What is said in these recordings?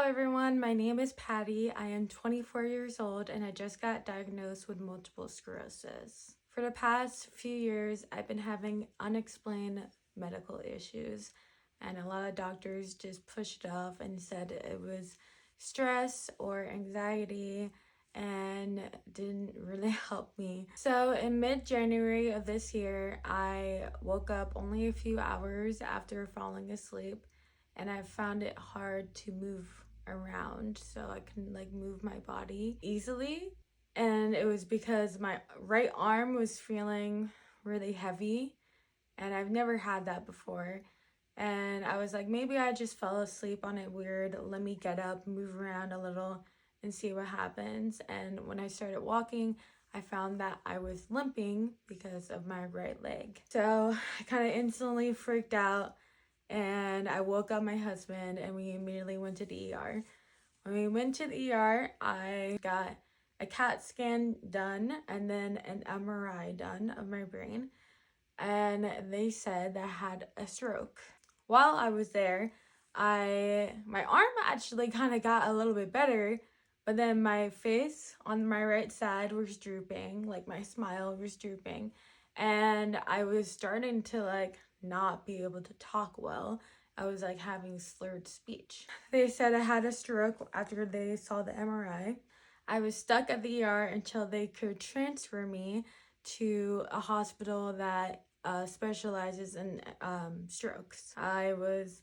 everyone, my name is Patty. I am 24 years old and I just got diagnosed with multiple sclerosis. For the past few years, I've been having unexplained medical issues, and a lot of doctors just pushed it off and said it was stress or anxiety and didn't really help me. So in mid-January of this year, I woke up only a few hours after falling asleep, and I found it hard to move around so I can move my body easily. And it was because my right arm was feeling really heavy, and I've never had that before. And I was like, maybe I just fell asleep on it weird. Let me get up, move around a little, and see what happens. And when I started walking, I found that I was limping because of my right leg. So I kind of instantly freaked out, and I woke up my husband and we immediately went to the ER. When we went to the ER, I got a CAT scan done and then an MRI done of my brain, and they said that I had a stroke. While I was there, my arm actually kind of got a little bit better, but then my face on my right side was drooping, like my smile was drooping, and I was starting to not be able to talk well. I was having slurred speech. They said I had a stroke after they saw the MRI. I was stuck at the ER until they could transfer me to a hospital that specializes in strokes. I was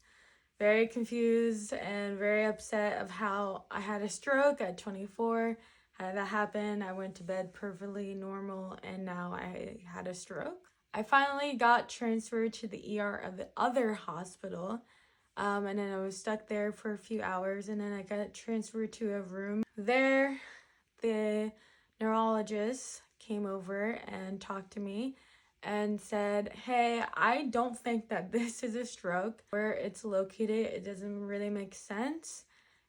very confused and very upset of how I had a stroke at 24. How did that happen? I went to bed perfectly normal and now I had a stroke. I finally got transferred to the ER of the other hospital, and then I was stuck there for a few hours, and then I got transferred to a room. There, the neurologist came over and talked to me and said, hey, I don't think that this is a stroke. Where it's located, it doesn't really make sense,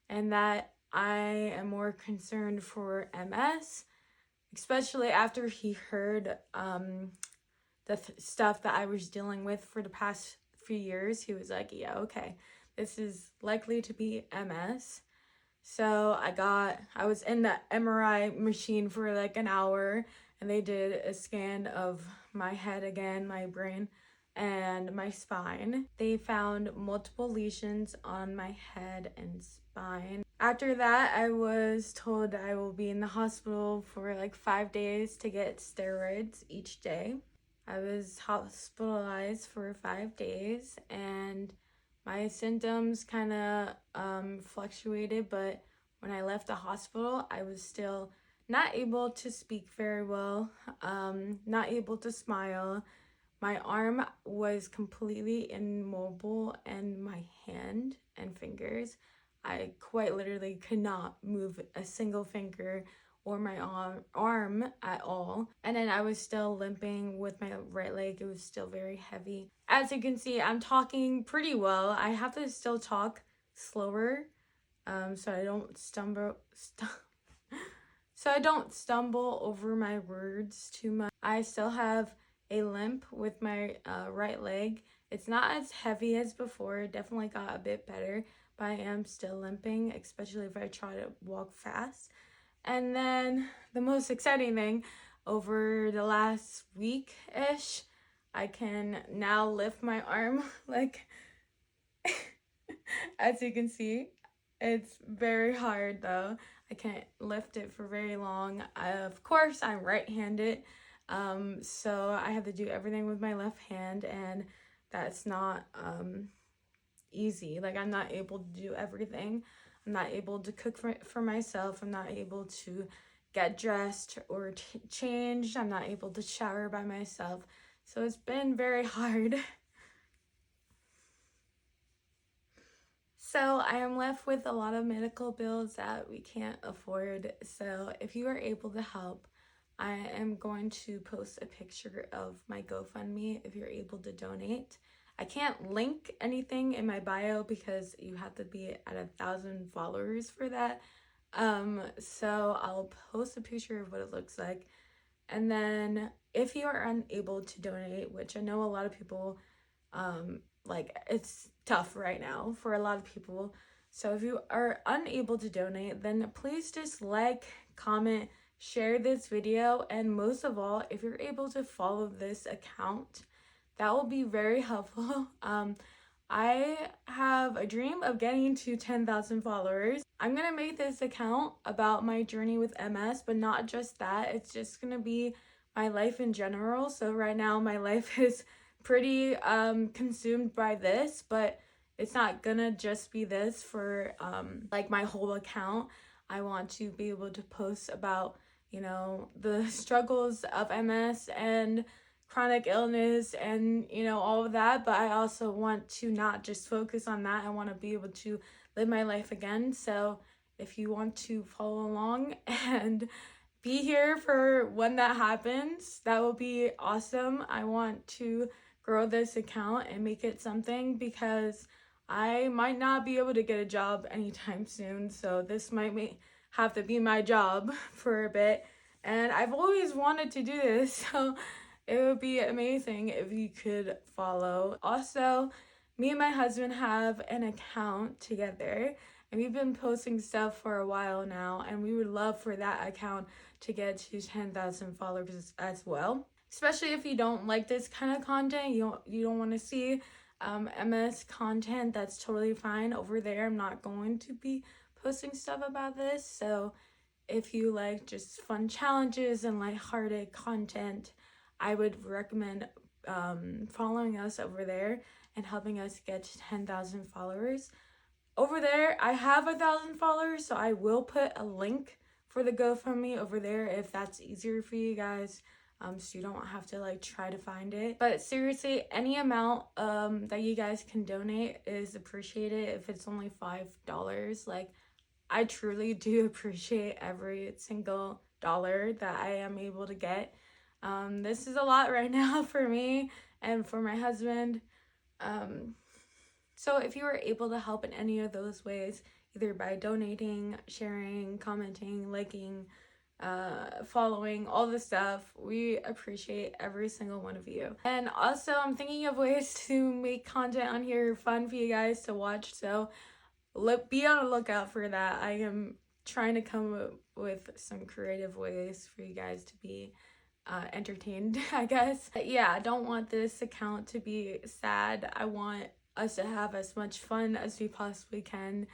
and that I am more concerned for MS, especially after he heard the stuff that I was dealing with for the past few years. He was like, yeah, okay, this is likely to be MS. So I was in the MRI machine for an hour, and they did a scan of my head again, my brain, and my spine. They found multiple lesions on my head and spine. After that, I was told I will be in the hospital for 5 days to get steroids each day. I was hospitalized for 5 days, and my symptoms kind of fluctuated, but when I left the hospital, I was still not able to speak very well, not able to smile. My arm was completely immobile, and my hand and fingers, I quite literally could not move a single finger or my arm at all. And then I was still limping with my right leg. It was still very heavy. As you can see, I'm talking pretty well. I have to still talk slower, so I don't stumble over my words too much. I still have a limp with my right leg. It's not as heavy as before. It definitely got a bit better, but I am still limping, especially if I try to walk fast. And then the most exciting thing, over the last week-ish, I can now lift my arm as you can see. It's very hard though. I can't lift it for very long. Of course, I'm right-handed, so I have to do everything with my left hand, and that's not easy. I'm not able to do everything. I'm not able to cook for myself. I'm not able to get dressed or changed. I'm not able to shower by myself. So it's been very hard. So I am left with a lot of medical bills that we can't afford. So if you are able to help, I am going to post a picture of my GoFundMe if you're able to donate. I can't link anything in my bio because you have to be at 1,000 followers for that. So I'll post a picture of what it looks like. And then if you are unable to donate, which I know a lot of people, it's tough right now for a lot of people, So if you are unable to donate, then please just like, comment, share this video, and most of all, if you're able to follow this account, that will be very helpful. I have a dream of getting to 10,000 followers. I'm gonna make this account about my journey with MS, but not just that. It's just gonna be my life in general. So right now my life is pretty consumed by this, but it's not gonna just be this for like my whole account. I want to be able to post about, you know, the struggles of MS and chronic illness and, you know, all of that, but I also want to not just focus on that. I want to be able to live my life again. So if you want to follow along and be here for when that happens, that will be awesome. I want to grow this account and make it something, because I might not be able to get a job anytime soon, so this might have to be my job for a bit, and I've always wanted to do this, so it would be amazing if you could follow. Also, me and my husband have an account together, and we've been posting stuff for a while now, and we would love for that account to get to 10,000 followers as well. Especially if you don't like this kind of content, you don't want to see MS content, that's totally fine. Over there, I'm not going to be posting stuff about this. So if you like just fun challenges and lighthearted content, I would recommend following us over there and helping us get to 10,000 followers. Over there, I have 1,000 followers, so I will put a link for the GoFundMe over there if that's easier for you guys. So you don't have to like try to find it. But seriously, any amount that you guys can donate is appreciated. If it's only $5, like, I truly do appreciate every single dollar that I am able to get. This is a lot right now for me and for my husband. So if you were able to help in any of those ways, either by donating, sharing, commenting, liking, following, all the stuff, we appreciate every single one of you. And also, I'm thinking of ways to make content on here fun for you guys to watch, so be on the lookout for that. I am trying to come up with some creative ways for you guys to be entertained, I guess. But yeah, I don't want this account to be sad. I want us to have as much fun as we possibly can,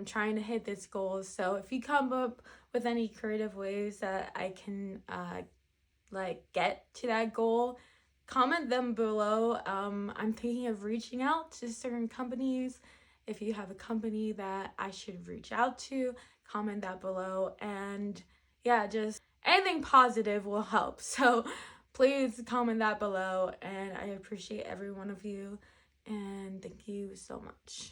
trying to hit this goal. So if you come up with any creative ways that I can like get to that goal, comment them below. I'm thinking of reaching out to certain companies. If you have a company that I should reach out to, comment that below. And yeah, just anything positive will help. So please comment that below, and I appreciate every one of you, and thank you so much.